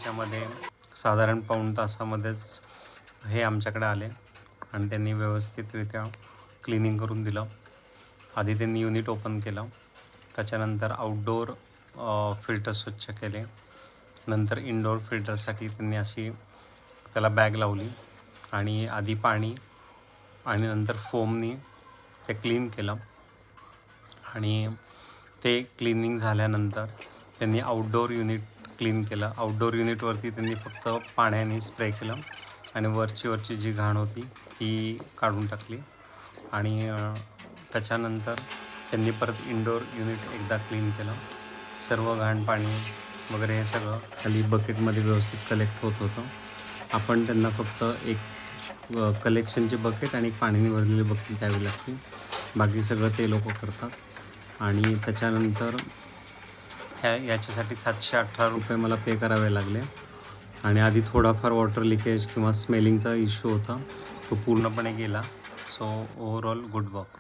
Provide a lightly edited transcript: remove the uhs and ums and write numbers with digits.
याच्यामध्ये साधारण पाऊण तासामध्येच हे आमच्याकडे आले आणि त्यांनी व्यवस्थितरित्या क्लिनिंग करून दिलं. आधी त्यांनी युनिट ओपन केलं, त्याच्यानंतर आउटडोअर फिल्टर स्वच्छ केले, नंतर इनडोअर फिल्टरसाठी त्यांनी अशी त्याला बॅग लावली आणि आधी पाणी आणि नंतर फोमनी ते क्लीन केलं. आणि ते क्लिनिंग झाल्यानंतर त्यांनी आउटडोअर युनिट क्लीन केलं. आउटडोअर युनिटवरती त्यांनी फक्त पाण्याने स्प्रे केलं आणि वरची जी घाण होती ती काढून टाकली. आणि त्याच्यानंतर त्यांनी परत इनडोअर युनिट एकदा क्लीन केलं. सर्व घाण पाणी वगैरे हे सगळं खाली बकेटमध्ये व्यवस्थित कलेक्ट होत होतं. आपण त्यांना फक्त एक कलेक्शनची बकेट आणि पाण्याने भरलेली बकेट द्यावी लागते, बाकी सगळं ते लोक करतात. आणि त्याच्यानंतर याच्यासाठी 718 रुपये मला पे करावे लागले. आणि आधी थोडाफार वॉटर लिकेज किंवा स्मेलिंगचा इश्यू होता, तो पूर्णपणे गेला. So overall good work.